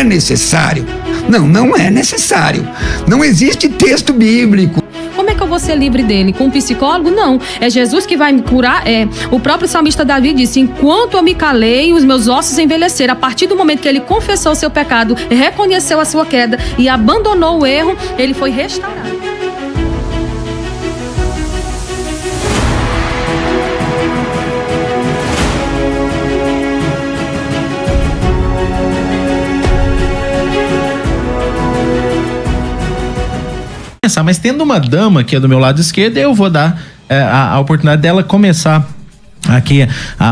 é necessário. Não, não é necessário. Não existe texto bíblico. Como é que eu vou ser livre dele? Com um psicólogo? Não. É Jesus que vai me curar? O próprio salmista Davi disse: enquanto eu me calei, os meus ossos envelheceram. A partir do momento que ele confessou o seu pecado, reconheceu a sua queda e abandonou o erro, ele foi restaurado. Mas tendo uma dama que é do meu lado esquerdo, eu vou dar a oportunidade dela começar aqui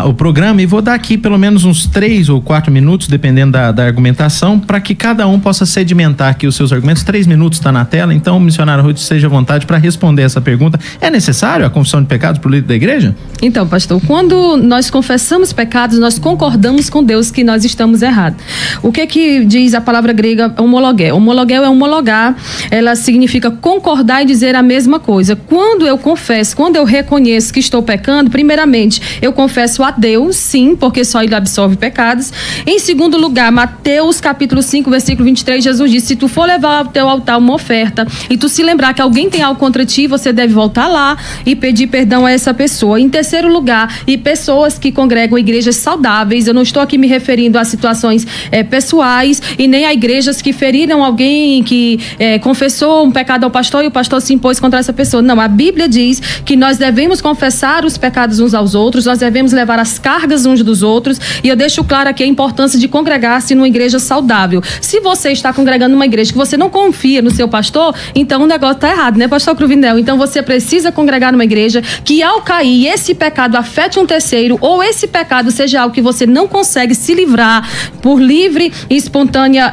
o programa, e vou dar aqui pelo menos uns 3 ou 4 minutos, dependendo da argumentação, para que cada um possa sedimentar aqui os seus argumentos. 3 minutos está na tela, então, missionário Ruth, seja à vontade para responder essa pergunta. É necessário a confissão de pecados para o líder da igreja? Então, pastor, quando nós confessamos pecados, nós concordamos com Deus que nós estamos errados. O que diz a palavra grega homologué? Homologué é homologar, ela significa concordar e dizer a mesma coisa. Quando eu confesso, quando eu reconheço que estou pecando, primeiramente, eu confesso a Deus, sim, porque só Ele absolve pecados. Em segundo lugar, Mateus capítulo 5, versículo 23, Jesus disse: se tu for levar ao teu altar uma oferta e tu se lembrar que alguém tem algo contra ti, você deve voltar lá e pedir perdão a essa pessoa. Em terceiro lugar, e pessoas que congregam igrejas saudáveis, eu não estou aqui me referindo a situações pessoais e nem a igrejas que feriram alguém que confessou um pecado ao pastor e o pastor se impôs contra essa pessoa. Não, a Bíblia diz que nós devemos confessar os pecados uns aos outros, nós devemos levar as cargas uns dos outros, e eu deixo claro aqui a importância de congregar-se numa igreja saudável. Se você está congregando numa igreja que você não confia no seu pastor, então o negócio está errado, né, pastor Cruvinel? Então você precisa congregar numa igreja que, ao cair, esse pecado afete um terceiro, ou esse pecado seja algo que você não consegue se livrar por livre e espontânea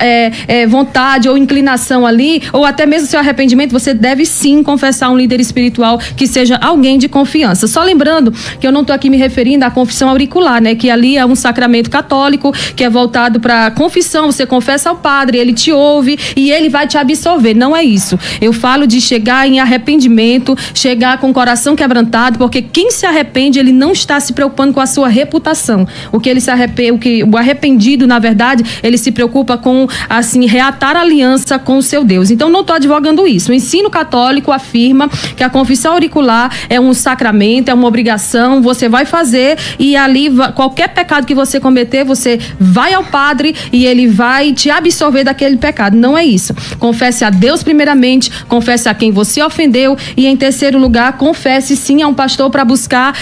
vontade ou inclinação ali, ou até mesmo seu arrependimento, você deve sim confessar um líder espiritual que seja alguém de confiança. Só lembrando que eu não estou aqui me referindo à confissão auricular, né? Que ali é um sacramento católico que é voltado para confissão. Você confessa ao padre, ele te ouve e ele vai te absolver. Não é isso. Eu falo de chegar em arrependimento, chegar com o coração quebrantado, porque quem se arrepende, ele não está se preocupando com a sua reputação. O arrependido, na verdade, ele se preocupa com, assim, reatar a aliança com o seu Deus. Então, não estou advogando isso. O ensino católico afirma que a confissão auricular é um sacramento, é uma obrigação, você vai fazer e ali qualquer pecado que você cometer, você vai ao padre e ele vai te absolver daquele pecado. Não é isso. Confesse a Deus primeiramente, confesse a quem você ofendeu e, em terceiro lugar, confesse sim a um pastor para buscar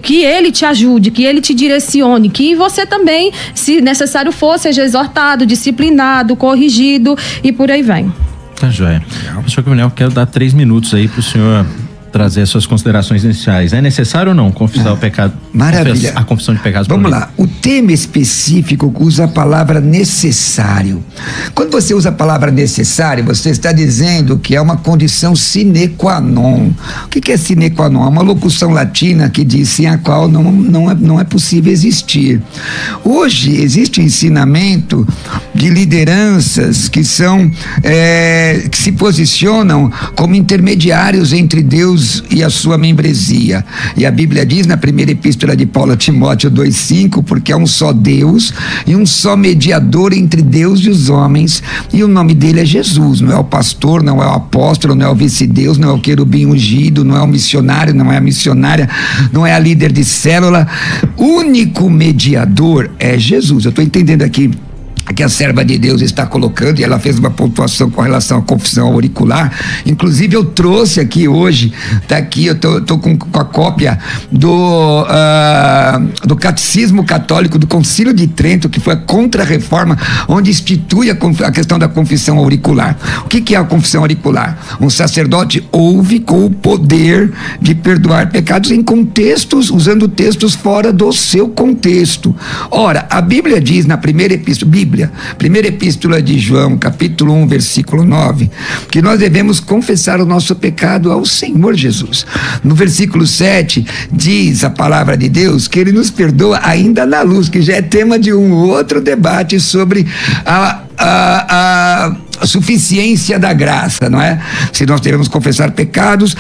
que ele te ajude, que ele te direcione, que você também, se necessário for, seja exortado, disciplinado, corrigido e por aí vai. Tá joia. Pastor Cruvinel, quero dar 3 minutos aí para o senhor trazer as suas considerações iniciais. É necessário ou não confessar o pecado? Maravilha. A confissão de pecados. Vamos lá. O tema específico usa a palavra necessário. Quando você usa a palavra necessário, você está dizendo que é uma condição sine qua non. O que é sine qua non? É uma locução latina que diz sem a qual não é possível existir. Hoje existe um ensinamento de lideranças que são que se posicionam como intermediários entre Deus e a sua membresia. E a Bíblia diz na primeira epístola de Paulo a Timóteo 2,5, porque é um só Deus e um só mediador entre Deus e os homens, e o nome dele é Jesus. Não é o pastor, não é o apóstolo, não é o vice-deus, não é o querubim ungido, não é o missionário, não é a missionária, não é a líder de célula. Único mediador é Jesus. Eu estou entendendo aqui que a serva de Deus está colocando, e ela fez uma pontuação com relação à confissão auricular. Inclusive eu trouxe aqui hoje, tá aqui, eu tô com a cópia do Catecismo Católico do Concílio de Trento, que foi a Contra-Reforma, onde institui a questão da confissão auricular. O que é a confissão auricular? Um sacerdote ouve com o poder de perdoar pecados em contextos, usando textos fora do seu contexto. Ora, a Bíblia diz na primeira epístola de João, capítulo 1, versículo 9, que nós devemos confessar o nosso pecado ao Senhor Jesus. No versículo 7, diz a palavra de Deus que Ele nos perdoa ainda na luz, que já é tema de um outro debate sobre a suficiência da graça, não é? Se nós devemos confessar pecados,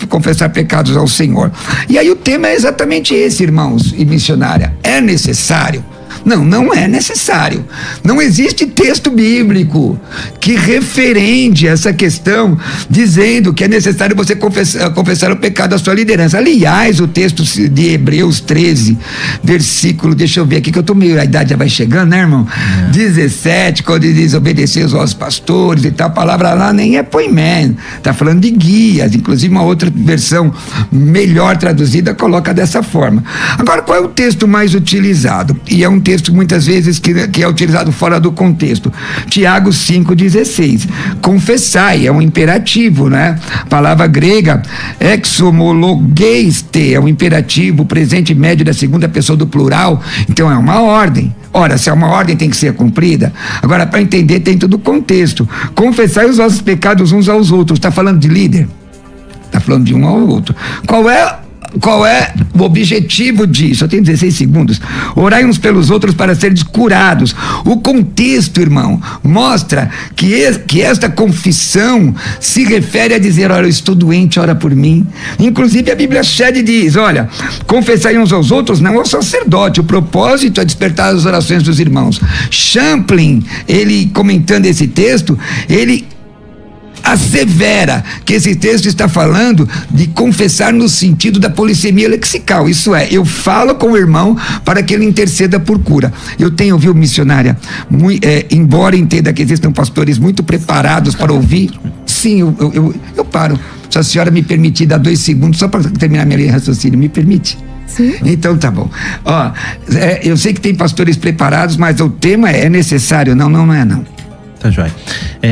confessar pecados ao Senhor. E aí o tema é exatamente esse, irmãos e missionária. É necessário? Não é necessário. Não existe texto bíblico que referende essa questão dizendo que é necessário você confessar o pecado à sua liderança. Aliás, o texto de Hebreus 13, versículo, deixa eu ver aqui que eu tô meio, a idade já vai chegando, né, irmão? 17, quando diz obedecer aos pastores e tal, a palavra lá nem é poimé, tá falando de guias, inclusive uma outra versão melhor traduzida coloca dessa forma. Agora, qual é o texto mais utilizado? E é um texto muitas vezes que é utilizado fora do contexto. Tiago 5,16. Confessai, é um imperativo, né? A palavra grega exomologeiste, é um imperativo, presente médio da segunda pessoa do plural, então é uma ordem. Ora, se é uma ordem, tem que ser cumprida. Agora, para entender, tem todo o contexto. Confessai os vossos pecados uns aos outros. Está falando de líder? Está falando de um ao outro. Qual é o objetivo disso? Eu tenho 16 segundos. Orai uns pelos outros para serem curados. O contexto, irmão, mostra que esta confissão se refere a dizer: olha, eu estou doente, ora por mim. Inclusive a Bíblia Shed diz: olha, confessai uns aos outros, não ao sacerdote. O propósito é despertar as orações dos irmãos. Champlin, ele comentando esse texto, ele assevera que esse texto está falando de confessar no sentido da polissemia lexical, isso é, eu falo com o irmão para que ele interceda por cura. Eu tenho, viu, missionária, embora entenda que existam pastores muito preparados para ouvir, sim, eu paro. Se a senhora me permitir dar 2 segundos só para terminar minha linha de raciocínio, me permite? Sim. Então tá bom. Ó, eu sei que tem pastores preparados, mas o tema é necessário, não é não. Tá joia.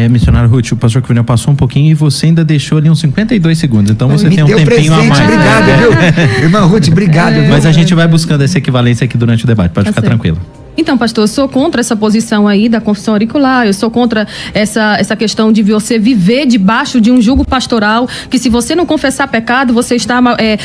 Missionário Ruth, o pastor Cruvinel passou um pouquinho e você ainda deixou ali uns 52 segundos, então você tem um tempinho presente, a mais. Obrigado, viu? Irmã Ruth, obrigado. Mas a gente vai buscando essa equivalência aqui durante o debate, pode ficar tranquilo. Então, pastor, eu sou contra essa posição aí da confissão auricular, eu sou contra essa questão de você viver debaixo de um jugo pastoral, que se você não confessar pecado, você está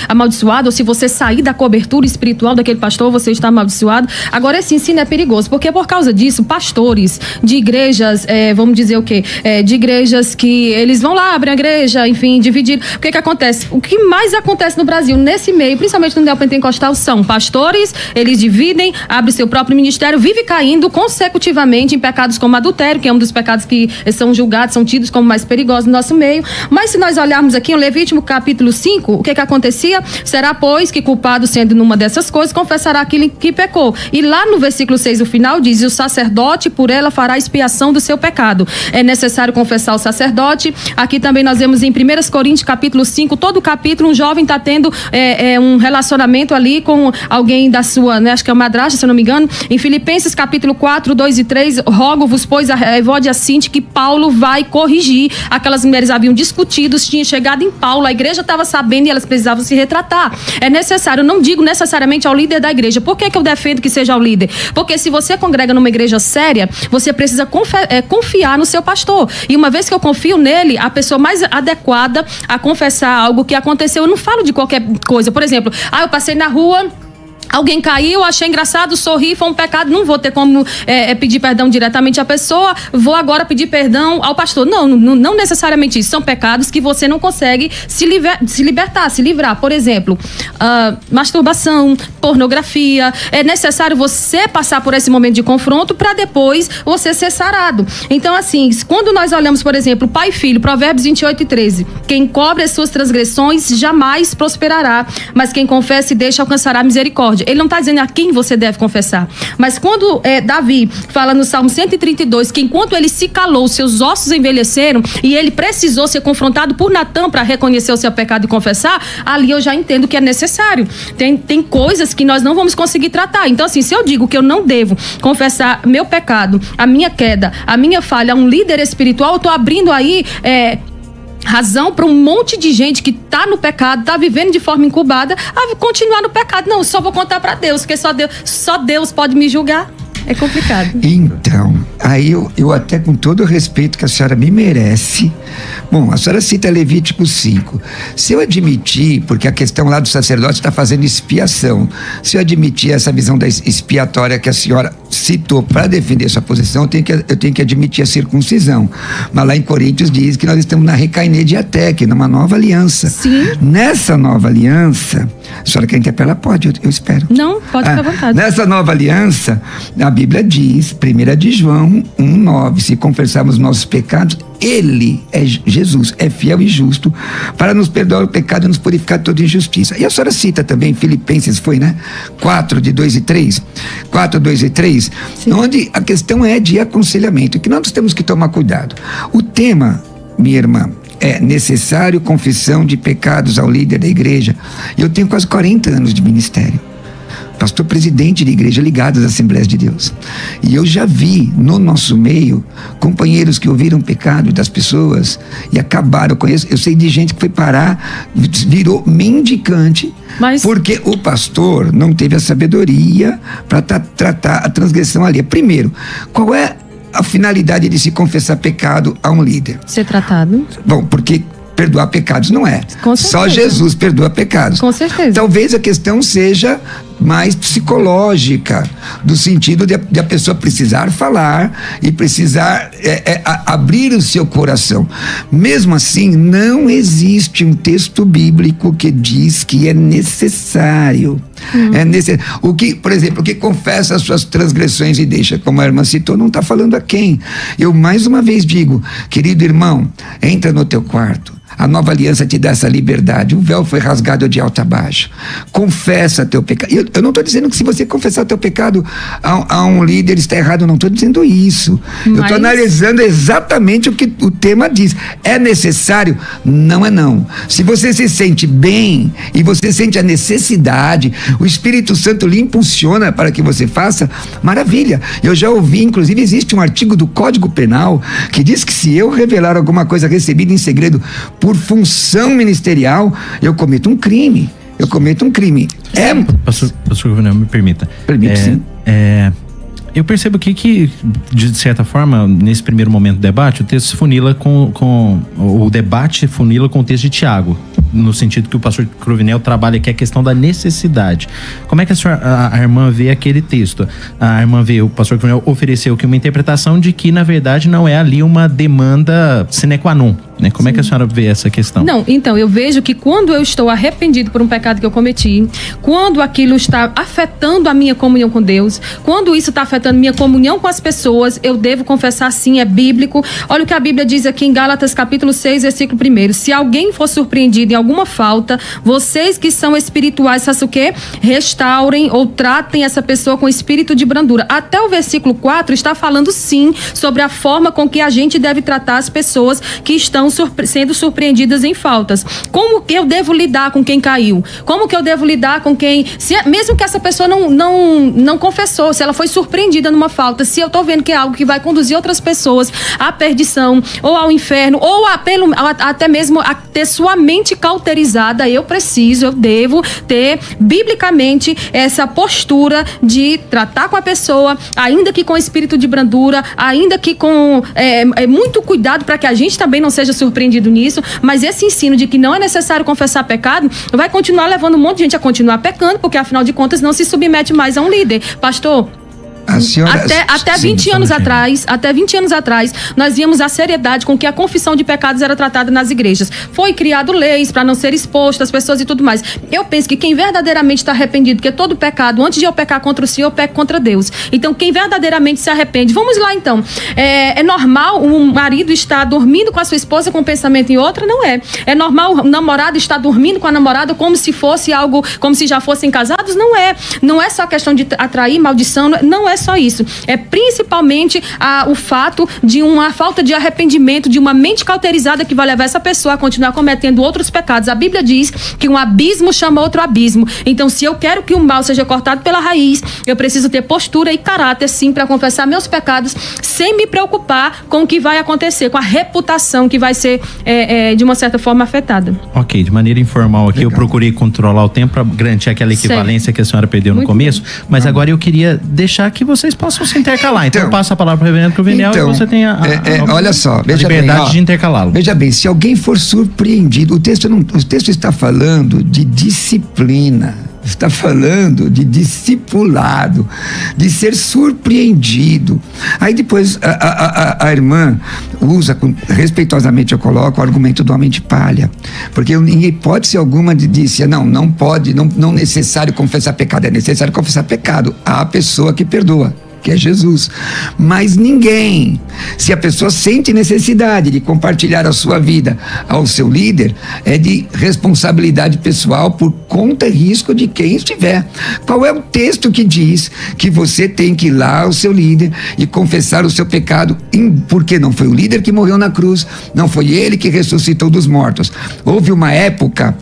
amaldiçoado, ou se você sair da cobertura espiritual daquele pastor, você está amaldiçoado. Agora, esse ensino é perigoso, porque por causa disso, pastores de igrejas, vamos dizer o quê? De igrejas que eles vão lá, abrem a igreja, enfim, dividir. O que acontece? O que mais acontece no Brasil, nesse meio, principalmente no neopentecostal, são pastores, eles dividem, abrem seu próprio ministério, vive caindo consecutivamente em pecados como adultério, que é um dos pecados que são julgados, são tidos como mais perigosos no nosso meio. Mas se nós olharmos aqui em Levítico capítulo 5, o que acontecia? Será, pois, que culpado sendo numa dessas coisas, confessará aquilo que pecou. E lá no versículo 6, o final diz: o sacerdote por ela fará expiação do seu pecado. É necessário confessar o sacerdote. Aqui também nós vemos em 1 Coríntios capítulo 5, todo o capítulo, um jovem está tendo um relacionamento ali com alguém da sua, né, acho que é uma madrasta, se eu não me engano. Em Filipenses capítulo 4, 2 e 3, rogo-vos, pois, a Evode e a Sinti, que Paulo vai corrigir. Aquelas mulheres haviam discutido, tinha chegado em Paulo, a igreja estava sabendo e elas precisavam se retratar. É necessário, eu não digo necessariamente ao líder da igreja. Por que eu defendo que seja ao líder? Porque se você congrega numa igreja séria, você precisa confiar no seu pastor. E uma vez que eu confio nele, a pessoa mais adequada a confessar algo que aconteceu, eu não falo de qualquer coisa. Por exemplo, eu passei na rua, alguém caiu, achei engraçado, sorri, foi um pecado, não vou ter como pedir perdão diretamente à pessoa, vou agora pedir perdão ao pastor. Não necessariamente isso, são pecados que você não consegue se livrar. Por exemplo, masturbação, pornografia. É necessário você passar por esse momento de confronto para depois você ser sarado. Então, assim, quando nós olhamos, por exemplo, pai e filho, Provérbios 28 e 13, quem cobre as suas transgressões jamais prosperará, mas quem confessa e deixa alcançará misericórdia. Ele não está dizendo a quem você deve confessar. Mas quando Davi fala no Salmo 132 que enquanto ele se calou, seus ossos envelheceram e ele precisou ser confrontado por Natã para reconhecer o seu pecado e confessar, ali eu já entendo que é necessário. Tem coisas que nós não vamos conseguir tratar. Então, assim, se eu digo que eu não devo confessar meu pecado, a minha queda, a minha falha a um líder espiritual, eu estou abrindo aí razão para um monte de gente que está no pecado, está vivendo de forma incubada, a continuar no pecado. Não, só vou contar para Deus, porque só Deus pode me julgar. É complicado. Então, aí eu até com todo o respeito que a senhora me merece, bom, a senhora cita Levítico 5, se eu admitir, porque a questão lá do sacerdote está fazendo expiação, se eu admitir essa visão da expiatória que a senhora citou para defender sua posição, eu tenho que admitir a circuncisão. Mas lá em Coríntios diz que nós estamos na Recaine Diatec, numa nova aliança. Sim. Nessa nova aliança, a senhora quer interpelar? Pode, eu espero. Não, pode ficar à vontade. Nessa nova aliança, a Bíblia diz, 1 de João 1,9, se confessarmos nossos pecados, Ele, Jesus, é fiel e justo para nos perdoar o pecado e nos purificar de toda injustiça. E a senhora cita também Filipenses, foi, né? 4, de 2 e 3. 4, 2 e 3. Sim. Onde a questão é de aconselhamento, que nós temos que tomar cuidado. O tema, minha irmã, é necessário confissão de pecados ao líder da igreja. Eu tenho quase 40 anos de ministério. Pastor presidente de igreja ligado às Assembleias de Deus. E eu já vi no nosso meio companheiros que ouviram o pecado das pessoas e acabaram. Eu sei de gente que foi parar, virou mendicante, porque o pastor não teve a sabedoria para tratar a transgressão ali. Primeiro, qual é a finalidade de se confessar pecado a um líder? Ser tratado. Bom, porque perdoar pecados não é. Só Jesus perdoa pecados. Com certeza. Talvez a questão seja mais psicológica, do sentido de a pessoa precisar falar e precisar abrir o seu coração. Mesmo assim, não existe um texto bíblico que diz que é necessário. O que, por exemplo, o que confessa as suas transgressões e deixa, como a irmã citou, não está falando a quem. Eu mais uma vez digo, querido irmão, entra no teu quarto. A nova aliança te dá essa liberdade. O véu foi rasgado de alto a baixo. Confessa teu pecado. Eu não estou dizendo que se você confessar teu pecado a um líder está errado. Eu não estou dizendo isso. Eu estou analisando exatamente o que o tema diz. É necessário? Não é não. Se você se sente bem e você sente a necessidade, o Espírito Santo lhe impulsiona para que você faça, maravilha. Eu já ouvi, inclusive existe um artigo do Código Penal que diz que se eu revelar alguma coisa recebida em segredo por função ministerial, eu cometo um crime. Pastor Juvenal, me permita. Permite, sim. Eu percebo aqui que, de certa forma, nesse primeiro momento do debate, o texto funila o debate funila com o texto de Tiago, no sentido que o pastor Cruvinel trabalha aqui a questão da necessidade. Como é que a irmã vê aquele texto? A irmã vê, o pastor Cruvinel ofereceu aqui uma interpretação de que, na verdade, não é ali uma demanda sine qua non, né? Como é que a senhora vê essa questão? Não, então, eu vejo que quando eu estou arrependido por um pecado que eu cometi, quando aquilo está afetando a minha comunhão com Deus, quando isso está afetando minha comunhão com as pessoas, eu devo confessar sim, é bíblico. Olha o que a Bíblia diz aqui em Gálatas capítulo 6, versículo 1. Se alguém for surpreendido em alguma falta, vocês que são espirituais, façam o quê? Restaurem ou tratem essa pessoa com espírito de brandura. Até o versículo 4 está falando sim sobre a forma com que a gente deve tratar as pessoas que estão sendo surpreendidas em faltas. Como que eu devo lidar com quem caiu? Como que eu devo lidar com quem... mesmo que essa pessoa não confessou, se ela foi surpreendida numa falta, se eu tô vendo que é algo que vai conduzir outras pessoas à perdição, ou ao inferno, ou até mesmo a ter sua mente cauterizada, eu devo ter, biblicamente, essa postura de tratar com a pessoa, ainda que com espírito de brandura, ainda que com muito cuidado para que a gente também não seja surpreendido nisso, mas esse ensino de que não é necessário confessar pecado, vai continuar levando um monte de gente a continuar pecando, porque afinal de contas não se submete mais a um líder. Pastor, até 20 anos atrás, nós víamos a seriedade com que a confissão de pecados era tratada nas igrejas. Foi criado leis para não ser exposto às pessoas e tudo mais. Eu penso que quem verdadeiramente está arrependido, porque todo pecado, antes de eu pecar contra o Senhor, eu peco contra Deus. Então, quem verdadeiramente se arrepende, vamos lá então. É normal um marido estar dormindo com a sua esposa com um pensamento em outra? Não é. É normal o namorado estar dormindo com a namorada como se fosse algo, como se já fossem casados? Não é. Não é só questão de atrair maldição, não é só isso. É principalmente o fato de uma falta de arrependimento, de uma mente cauterizada que vai levar essa pessoa a continuar cometendo outros pecados. A Bíblia diz que um abismo chama outro abismo. Então, se eu quero que o mal seja cortado pela raiz, eu preciso ter postura e caráter, sim, para confessar meus pecados, sem me preocupar com o que vai acontecer, com a reputação que vai ser, de uma certa forma, afetada. Ok, de maneira informal aqui, legal. Eu procurei controlar o tempo para garantir aquela equivalência certo. Que a senhora perdeu no começo, mas agora eu queria deixar que vocês possam se intercalar. Então eu passo a palavra para o reverendo Cruvinel e você tem olha só, veja a liberdade bem, de intercalá-lo. Veja bem, se alguém for surpreendido, o texto está falando de disciplina. está falando de discipulado, de ser surpreendido. Aí depois a irmã usa, respeitosamente eu coloco, o argumento do homem de palha, porque em hipótese alguma disse, não pode, não necessário confessar pecado, é necessário confessar pecado à pessoa que perdoa, que é Jesus. Mas ninguém, se a pessoa sente necessidade de compartilhar a sua vida ao seu líder, é de responsabilidade pessoal por conta e risco de quem estiver. Qual é o texto que diz que você tem que ir lá ao seu líder e confessar o seu pecado? Porque não foi o líder que morreu na cruz, não foi ele que ressuscitou dos mortos. Houve uma época,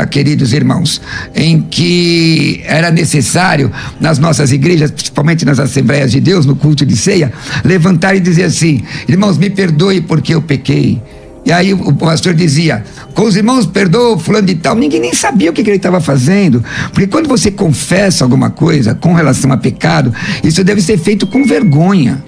queridos irmãos, em que era necessário nas nossas igrejas, principalmente nas Assembleias de Deus, no culto de ceia, levantar e dizer assim: irmãos, me perdoe porque eu pequei. E aí o pastor dizia: com os irmãos perdoa fulano de tal. Ninguém nem sabia o que ele estava fazendo, porque quando você confessa alguma coisa com relação a pecado, isso deve ser feito com vergonha.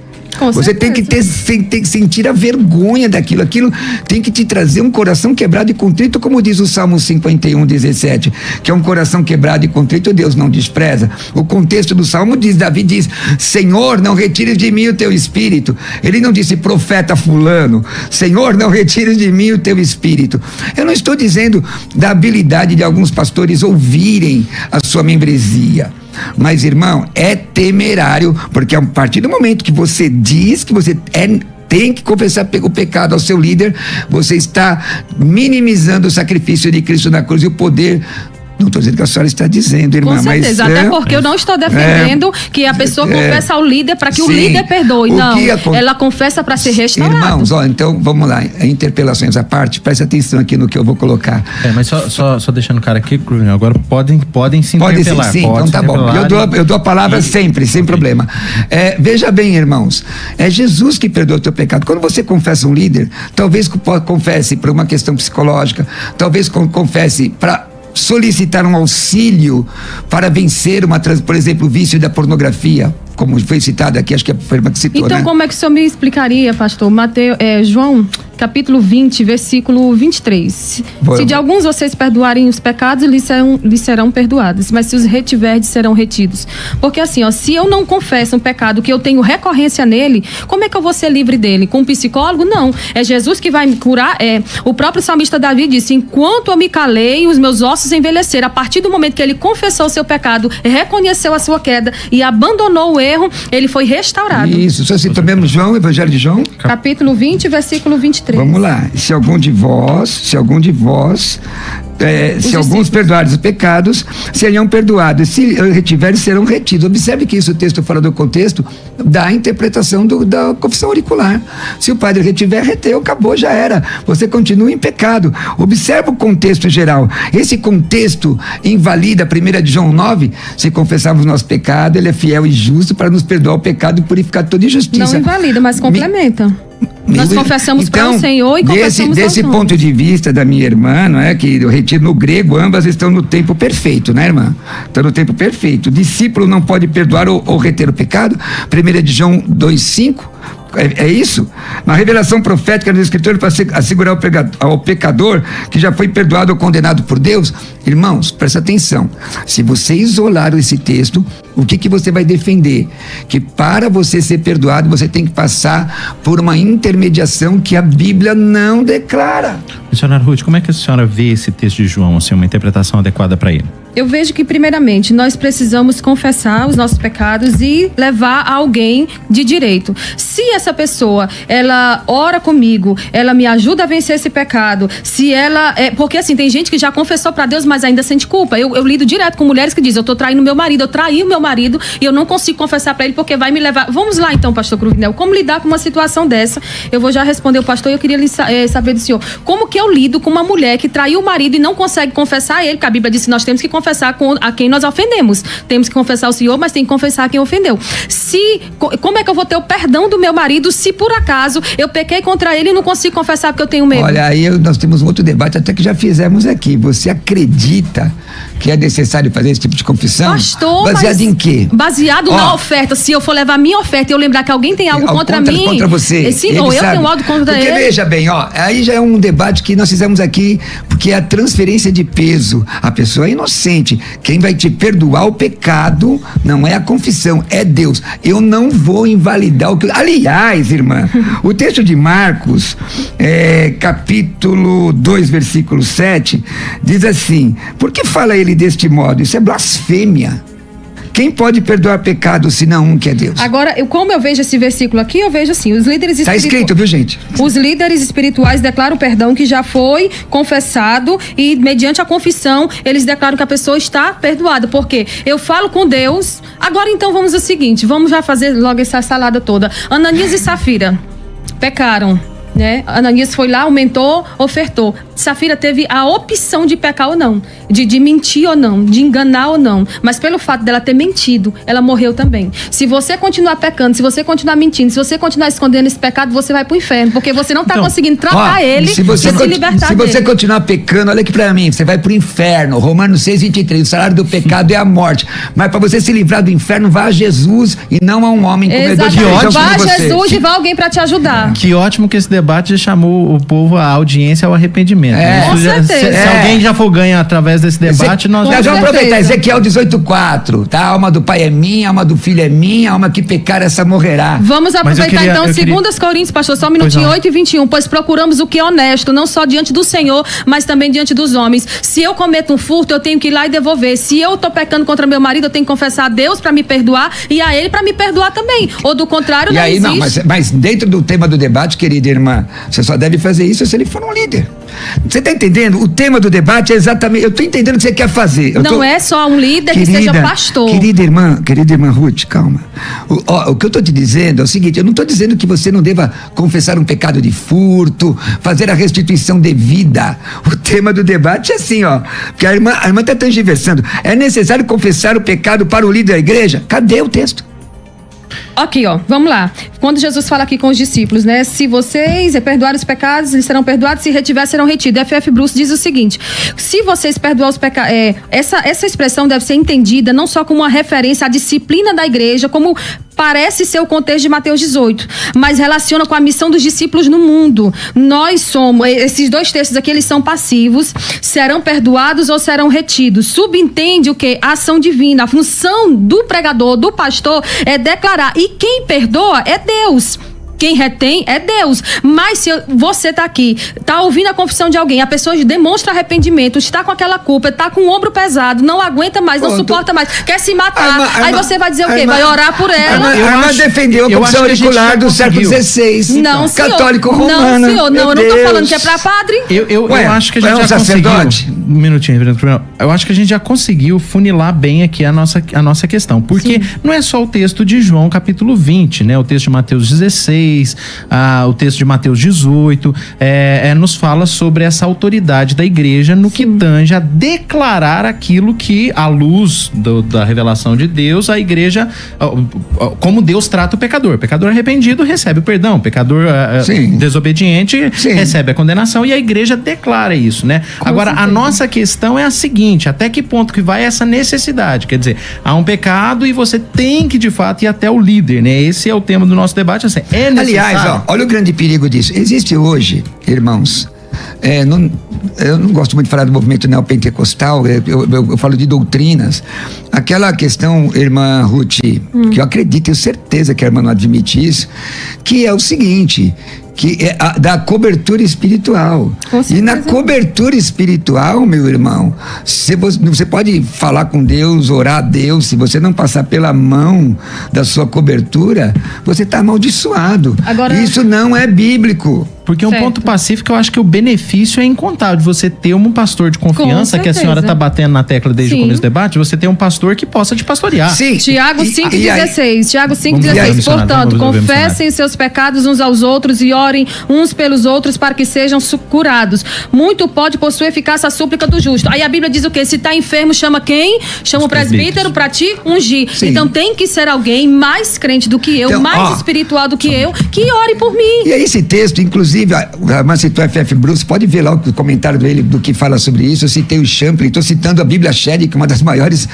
Você tem que sentir a vergonha daquilo. Aquilo tem que te trazer um coração quebrado e contrito, como diz o Salmo 51:17, que é um coração quebrado e contrito Deus não despreza. O contexto do Salmo diz, Davi diz: Senhor, não retires de mim o teu espírito. Ele não disse profeta fulano, Senhor, não retires de mim o teu espírito. Eu não estou dizendo da habilidade de alguns pastores ouvirem a sua membresia, mas, irmão, é temerário, porque a partir do momento que você diz que você tem que confessar o pecado ao seu líder, você está minimizando o sacrifício de Cristo na cruz e o poder. Não estou dizendo que a senhora está dizendo, irmã, com certeza, mas... até porque eu não estou defendendo que a pessoa confessa ao líder para que o líder perdoe. Não, ela confessa para ser restaurado. Irmãos, então vamos lá, interpelações à parte, preste atenção aqui no que eu vou colocar. Mas só deixando o cara aqui, agora podem se interpelar. Sim, então tá bom. Eu dou a palavra sempre, sem problema. Veja bem, irmãos, é Jesus que perdoa o teu pecado. Quando você confessa um líder, talvez confesse por uma questão psicológica, talvez confesse para solicitar um auxílio para vencer por exemplo, o vício da pornografia, como foi citado aqui, acho que foi a irmã que citou, então, né? Como é que o senhor me explicaria, pastor? João, capítulo 20, versículo 23. Se de alguns vocês perdoarem os pecados, lhes serão perdoados, mas se os retiverdes, serão retidos. Porque assim, se eu não confesso um pecado que eu tenho recorrência nele, como é que eu vou ser livre dele? Com um psicólogo? Não. É Jesus que vai me curar. O próprio salmista Davi disse: enquanto eu me calei, os meus ossos envelheceram. A partir do momento que ele confessou o seu pecado, reconheceu a sua queda e abandonou o erro, ele foi restaurado. Isso, só citou mesmo João, Evangelho de João? Capítulo 20, versículo 23. Vamos lá. Se algum de vós se alguns perdoarem os pecados, seriam perdoados. Se retiverem, serão retidos. Observe que isso, o texto fora do contexto, dá a interpretação da confissão auricular. Se o padre retiver, reteu, acabou, já era. Você continua em pecado. Observe o contexto geral. Esse contexto invalida 1 de João 9, se confessarmos nosso pecado, ele é fiel e justo para nos perdoar o pecado e purificar toda injustiça. Não invalida, mas complementa. Nós confessamos para o Senhor e confessamos desse ponto de vista da minha irmã, não é, que eu retiro no grego, ambas estão no tempo perfeito, né, irmã? Estão no tempo perfeito. O discípulo não pode perdoar ou reter o pecado. 1 de João 2:5. É isso? Na revelação profética do Escritor, para assegurar ao pecador que já foi perdoado ou condenado por Deus. Irmãos, presta atenção. Se você isolar esse texto, o que você vai defender? Que para você ser perdoado, você tem que passar por uma intermediação que a Bíblia não declara. Missionária Ruth, como é que a senhora vê esse texto de João, assim, uma interpretação adequada para ele? Eu vejo que, primeiramente, nós precisamos confessar os nossos pecados e levar alguém de direito. Se essa pessoa, ela ora comigo, ela me ajuda a vencer esse pecado, se ela... porque, assim, tem gente que já confessou para Deus, mas ainda sente culpa. Eu lido direto com mulheres que dizem: eu tô traindo meu marido, eu traí o meu marido e eu não consigo confessar para ele porque vai me levar... Vamos lá, então, pastor Cruvinel, como lidar com uma situação dessa? Eu vou já responder o pastor e eu queria saber do senhor. Como que eu lido com uma mulher que traiu o marido e não consegue confessar a ele? Porque a Bíblia diz que nós temos que confessar a quem nós ofendemos. Temos que confessar ao Senhor, mas tem que confessar a quem ofendeu. Como é que eu vou ter o perdão do meu marido se por acaso eu pequei contra ele e não consigo confessar porque eu tenho medo? Olha, aí nós temos um outro debate até que já fizemos aqui. Você acredita que é necessário fazer esse tipo de confissão? Pastor, baseado em quê? Baseado na oferta. Se eu for levar minha oferta e eu lembrar que alguém tem algo contra mim... Contra você. Sim, ou eu tenho algo contra ele. Porque veja bem, aí já é um debate que nós fizemos aqui, porque é a transferência de peso. A pessoa é inocente. Quem vai te perdoar o pecado não é a confissão, é Deus. Eu não vou invalidar o que... Aliás, irmã, o texto de Marcos, capítulo 2, versículo 7, diz assim: por que fala ele deste modo? Isso é blasfêmia. Quem pode perdoar pecado senão um que é Deus? Agora, como eu vejo esse versículo aqui, eu vejo assim, os líderes espirituais... Está escrito, viu, gente? Os líderes espirituais declaram o perdão que já foi confessado e, mediante a confissão, eles declaram que a pessoa está perdoada. Porque eu falo com Deus. Agora, então, vamos ao seguinte, vamos já fazer logo essa salada toda. Ananias e Safira pecaram, né? Ananias foi lá, aumentou, ofertou. Safira teve a opção de pecar ou não, de mentir ou não, de enganar ou não, mas pelo fato dela ter mentido, ela morreu também. Se você continuar pecando, se você continuar mentindo, se você continuar escondendo esse pecado, você vai pro inferno, porque você não está conseguindo tratar ele e se libertar dele. Se você continuar pecando, olha aqui pra mim, você vai pro inferno. Romanos 6:23, o salário do pecado é a morte, mas para você se livrar do inferno, vá a Jesus e não a um homem comedor de feijão. Vá a Jesus e vá alguém para te ajudar. Que ótimo que esse debate já chamou o povo, a audiência ao arrependimento. Com certeza. Se alguém já for ganho através desse debate, nós vamos aproveitar. Ezequiel 18:4, tá? A alma do pai é minha, a alma do filho é minha, a alma que pecar, essa morrerá. Vamos aproveitar então 2 Coríntios, pastor, só um minutinho, 8:21, pois procuramos o que é honesto, não só diante do Senhor, mas também diante dos homens. Se eu cometo um furto, eu tenho que ir lá e devolver. Se eu tô pecando contra meu marido, eu tenho que confessar a Deus para me perdoar e a ele para me perdoar também. Ou do contrário, não existe. Não, mas dentro do tema do debate, querida irmã, você só deve fazer isso se ele for um líder. Você está entendendo? O tema do debate é exatamente... Eu estou entendendo o que você quer fazer. Não é só um líder que seja pastor. Querida irmã Ruth, calma. O que eu estou te dizendo é o seguinte: eu não estou dizendo que você não deva confessar um pecado de furto, fazer a restituição devida. O tema do debate é assim, porque a irmã está transversando. É necessário confessar o pecado para o líder da igreja? Cadê o texto? Aqui, vamos lá. Quando Jesus fala aqui com os discípulos, né? Se vocês perdoarem os pecados, eles serão perdoados, se retiver, serão retidos. F.F. Bruce diz o seguinte: se vocês perdoarem os pecados, essa expressão deve ser entendida não só como uma referência à disciplina da igreja, como parece ser o contexto de Mateus 18, mas relaciona com a missão dos discípulos no mundo. Nós somos, esses 2 textos aqui, eles são passivos, serão perdoados ou serão retidos. Subentende o que? A ação divina. A função do pregador, do pastor, é declarar. E quem perdoa é Deus. Quem retém é Deus. Mas se você está aqui, está ouvindo a confissão de alguém, a pessoa demonstra arrependimento, está com aquela culpa, está com o ombro pesado, não aguenta mais, não suporta mais, quer se matar, aí você vai dizer o quê? Vai orar por ela. A irmã defendeu a confissão auricular do século XVI. Não, senhor. Católico romano. Não, senhor. Não, eu não estou falando que é para padre. Eu acho que a gente já conseguiu... Um minutinho, eu acho que a gente já conseguiu funilar bem aqui a nossa questão. Porque não é só o texto de João, capítulo 20, né? O texto de Mateus 16, o texto de Mateus 18, nos fala sobre essa autoridade da igreja no que tange a declarar aquilo que, à luz da revelação de Deus, a igreja, como Deus trata o pecador. O pecador arrependido recebe o perdão, o pecador desobediente recebe a condenação, e a igreja declara isso, né? Agora, a nossa questão é a seguinte: até que ponto que vai essa necessidade? Quer dizer, há um pecado e você tem que, de fato, ir até o líder, né? Esse é o tema do nosso debate, assim, é necessário. Aliás, olha o grande perigo disso. Existe hoje, irmãos, eu não gosto muito de falar do movimento neopentecostal, eu falo de doutrinas. Aquela questão, irmã Ruth, que eu acredito, tenho certeza que a irmã não admite isso, que é o seguinte: que é da cobertura espiritual. E na cobertura espiritual, meu irmão, você pode falar com Deus, orar a Deus, se você não passar pela mão da sua cobertura, você está amaldiçoado. Agora, isso não é bíblico. Porque um ponto pacífico, eu acho que o benefício é incontável de você ter um pastor de confiança, que a senhora está batendo na tecla desde o começo do debate, você ter um pastor que possa te pastorear. Sim. Tiago 5,16. Tiago 5,16. Portanto, confessem seus pecados uns aos outros e orem uns pelos outros para que sejam curados. Muito pode por sua eficácia a súplica do justo. Aí a Bíblia diz o quê? Se está enfermo, chama quem? Chama o presbítero para te ungir. Sim. Então tem que ser alguém mais crente do que eu, mais espiritual do que eu, que ore por mim. E aí esse texto, inclusive, Inclusive, a irmã citou F.F. Bruce, pode ver lá o comentário dele do que fala sobre isso. Eu citei o Champlin, estou citando a Bíblia Shed, que é uma das maiores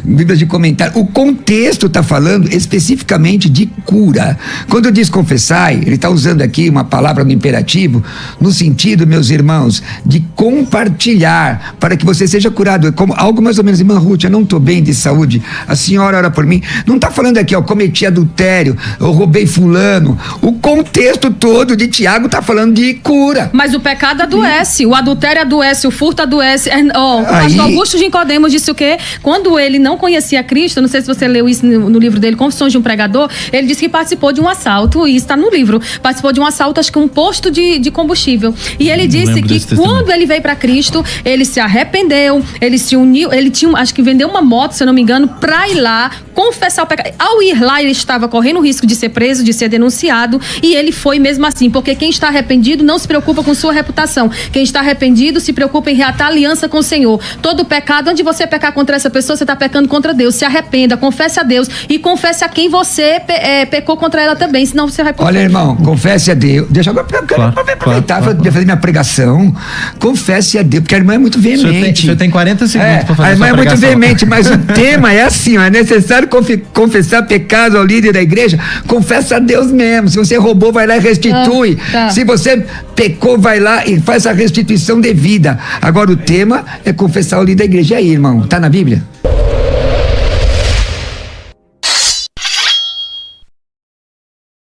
bíblias de comentário. O contexto está falando especificamente de cura. Quando diz confessai, ele está usando aqui uma palavra no imperativo, no sentido, meus irmãos, de compartilhar, para que você seja curado. Como algo mais ou menos, irmã Ruth, eu não estou bem de saúde, a senhora ora por mim. Não está falando aqui, ó, cometi adultério, eu roubei fulano. O contexto todo de Tiago está falando de cura. Mas o pecado adoece, o adultério adoece, o furto adoece. O pastor Augusto de Nicodemos disse o quê? Quando ele não conhecia Cristo, não sei se você leu isso no livro dele, Confissões de um Pregador, ele disse que participou de um assalto, e isso está no livro, participou de um assalto, acho que um posto de combustível. E ele disse que quando ele veio para Cristo, ele se arrependeu, ele se uniu, ele tinha, acho que vendeu uma moto, se eu não me engano, para ir lá confessar o pecado. Ao ir lá, ele estava correndo o risco de ser preso, de ser denunciado, e ele foi mesmo assim, porque quem está arrependido não se preocupa com sua reputação. Quem está arrependido se preocupa em reatar aliança com o Senhor. Todo pecado, onde você pecar contra essa pessoa, você está pecando contra Deus. Se arrependa, confesse a Deus e confesse a quem você pecou contra ela também, senão você vai... Olha, irmão, confesse a Deus. Deixa eu aproveitar para fazer minha pregação. Confesse a Deus, porque a irmã é muito veemente. Você tem 40 segundos para fazer a irmã sua é muito pregação. veemente, mas o tema é assim, ó, é necessário confessar pecado ao líder da igreja. Confessa a Deus mesmo. Se você roubou, vai lá e restitui. Se você pecou, vai lá e faz a restituição devida. Agora o tema é confessar ao líder da igreja. E aí, irmão, tá na Bíblia?